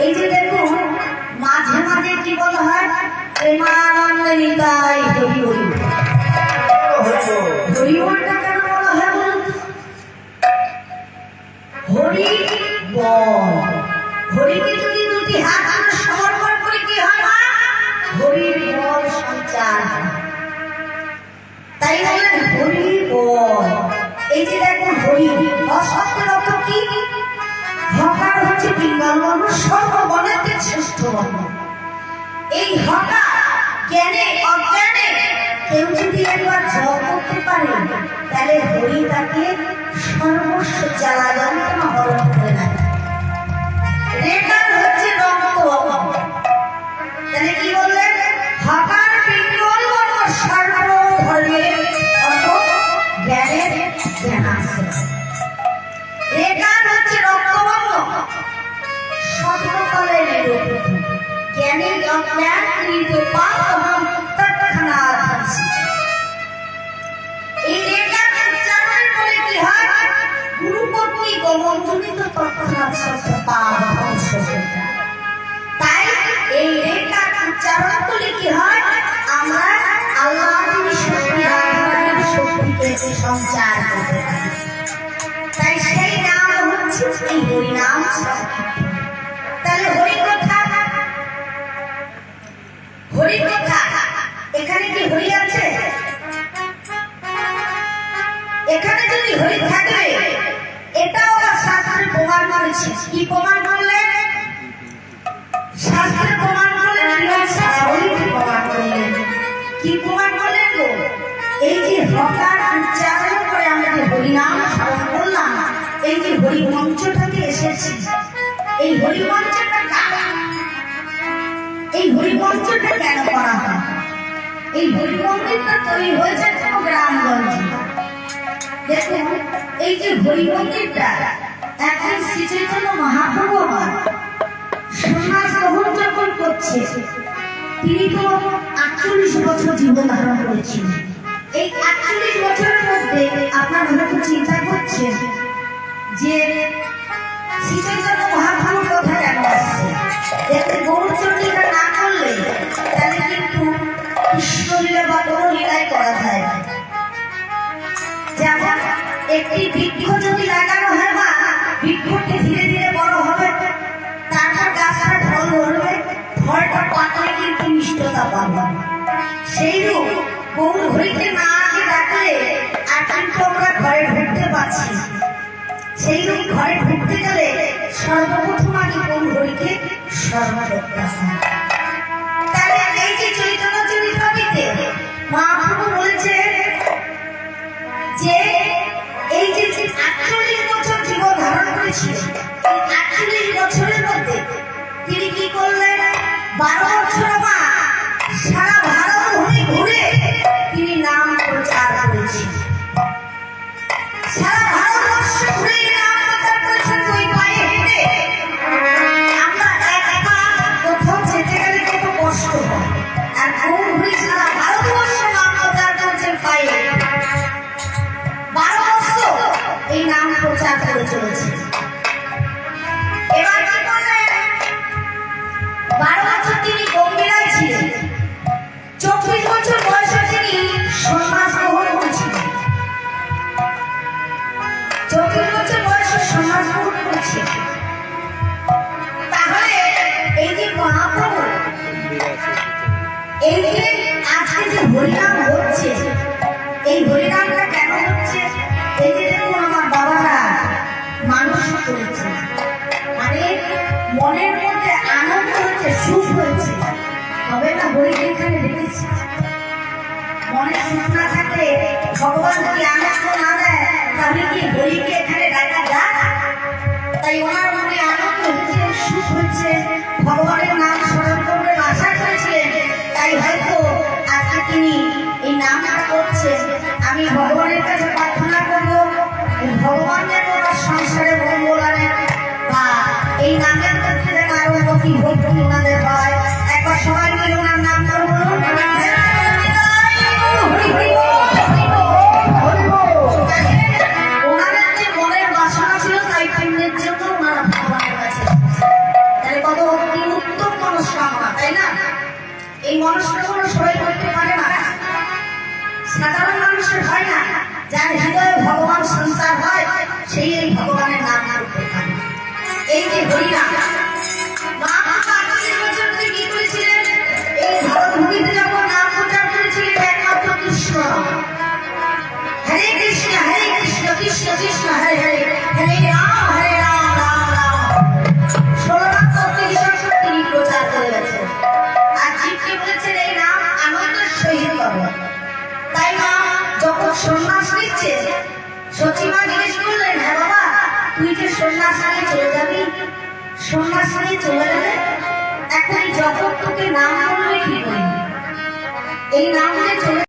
এই যে দেখুন মাঝে মাঝে কি বলা হয় প্রেমানন্দ নিতাই হরি বল। হরি বলটা কেন বলা হয় বলুন? হরি বল, হরিকে যদি দুটি হাত আমরা সমর্পণ করে কি হয় না হরির বল সঞ্চার। তাই বললেন হরি বল। এই যে দেখুন হরি শব্দের অর্থ কি? হকার হচ্ছে পিঙ্গল বর্ণ, সর্ববর্ণের শ্রেষ্ঠ বর্ণ। এই হকার জ্ঞানে অজ্ঞানে কেউ যদি একবার জপ করতে পারে তাহলে হরি তাকে সর্বস্ব জ্বালা যন্ত্রণা হরণ করে নেয়। রেখার হচ্ছে রক্ত বর্ণ। তাহলে কি বললেন? হকার পিঙ্গল বর্ণ সর্বধর্মের অর্থ জ্ঞানের জ্ঞান আছে। রেখার হচ্ছে রক্তবর্ণ সর্বকালে নিরপেক্ষ জ্ঞানের অজ্ঞান কৃত পাপহম তৎক্ষণাৎ হংসি। এই রেখার উচ্চারণের ফলে কি হয়? গুরু কর্তৃক গমনজনিত তৎক্ষণাৎ সত্য পাপ ধ্বংস হয়ে যায়। তাই এই রেখার উচ্চারণ করলে কি হয়? আমরা আল্লাহর শক্তি রাধারানীর শক্তিকে সঞ্চার করতে পারি। তাই সেই নাম হচ্ছে এই হরি নাম সংকীর্তন। তাহলে হরি কথা, হরি কথা এখানে কি হরি আছে? এখানে যদি হরি থাকবে এটাও শাস্ত্রে প্রমাণ করেছে। কি প্রমাণ করলেন? শাস্ত্রে প্রমাণ করলেন, প্রমাণ করলেন। কি প্রমাণ করলেন গো? এই যে হকার উচ্চারণ করে আমরা যে হরিনাম স্মরণ করলাম, এই যে হরি মঞ্চটাকে এসেছি, এই হরি মঞ্চটা কারা? এই হরি মঞ্চটা কেন করা হয়? এই হরি মন্দিরটা তৈরি হয়েছে কোনো গ্রামগঞ্জে। দেখুন এই যে হরি মন্দিরটা এখন শ্রী চৈতন্য মহাপ্রভু সন্ন্যাস গ্রহণ যখন করছে, তিনি তো 48 বছর জীবন ধারণ করেছিলেন। এই 48 বছরের মধ্যে আপনারা হয়তো চিন্তা করছেন যে শ্রী চৈতন্য মহাপ্রভুর কথা কেন আসছে? এতে গৌরচন্ডিকা না করলে তাহলে কিন্তু কৃষ্ণলীলা বা কোনো লীলাই করা যায় না। যেমন একটি বৃক্ষ যদি লাগানো হয় না, বৃক্ষটি ধীরে ধীরে বড় হবে, তারপর গাছটা ফল ধরবে, ফলটা পাকলে কিন্তু মিষ্টতা পাবে। সেইরূপ গৌর হরিকে না আগে ডাকলে আর কিন্তু আমরা ঘরে ঢুকতে পারছি। সেইরূপ ঘরে ঢুকতে গেলে সর্বপ্রথম আগে গৌর হরিকে স্মরণ করতে হয়। তাহলে এই যে চৈতন্য চরিতামৃতে মহাপ্রভু বলেছে যে এই যে 48 বছর জীবন ধারণ করেছিল, এই 48 বছরের মধ্যে তিনি কি করলেন? 12 বছর সারা ভারত ভূমি ঘুরে তিনি নাম প্রচার করেছেন। সারা ভারতবর্ষ ঘুরে নাম প্রচার করেছেন দুই পায়ে হেঁটে। আমরা একা কোথাও যেতে গেলে কত কষ্ট হয়, আর গৌর হরি সারা ভারতবর্ষ নাম প্রচার করেছেন পায়ে। 12 বছর এই নাম প্রচার করে চলেছে। এবার কি করলেন? 12 বছর তিনি গম্ভীরায় ছিলেন। 24 বছর বয়সে তিনি সন্ন্যাস গ্রহণ করেছিলেন। 24 বছর বয়সে সন্ন্যাস গ্রহণ করেছিলেন। তাহলে এই যে মহাপ্রভু এই যে আজকে যে হরিনাম হচ্ছে, এই হরিনামটা কেন হচ্ছে? এই যে দেখুন আমার বাবারা মানুষ করেছে, মানে মনের মধ্যে আনন্দ হচ্ছে, সুখ হয়েছে, হবে না? হরিকে এখানে দেখেছি, মনে সুখ না থাকলে ভগবান যদি আনন্দ না দেয় তাহলে কি হরিকে এখানে ডাকা যায়? তাই ওনার মনে আনন্দ হচ্ছে, সুখ হচ্ছে, ভগবানের নাম স্মরণ করবে আশা করেছিলেন। তাই হয়তো আজকে তিনি এই নামটা করছেন। আমি ভগবানের কাছে প্রার্থনা করব ভগবান যেন ওনার সংসারে মঙ্গল আনেন, বা এই নামের মধ্যে যেন আরো অতি ভক্তি ওনাদের হয়। একবার সবাই মিলে ওনার নাম করে বলুন, ওনাদের যে মনের বাসনা ছিল তাই পুণ্যের জন্য ওনারা ভগবানের কাছে। তাহলে কত এই যে হরিনাম মা কার্তিকের বছর ধরে কি করেছিলেন? এই ভারত ভূমিতে যখন নাম প্রচার করেছিলেন একমাত্র কৃষ্ণ, হরে কৃষ্ণ কৃষ্ণ কৃষ্ণ হরে হরে, হরে রাম রাম রাম। 16 লাখ 36 বছর তিনি প্রচার করে গেছেন। আর জীবকে বলেছেন এই নাম আনন্দের সহিত করো। তাই মা যখন সন্ন্যাস নিচ্ছে, সচিমা জিজ্ঞেস করলেন, হ্যাঁ বাবা তুই যে সন্ন্যাস নিয়ে চলে যাবি, সন্ন্যাস নিয়ে চলে গেলে এখন যখন তোকে নাম বলবে কি করি, এই নাম যে চলে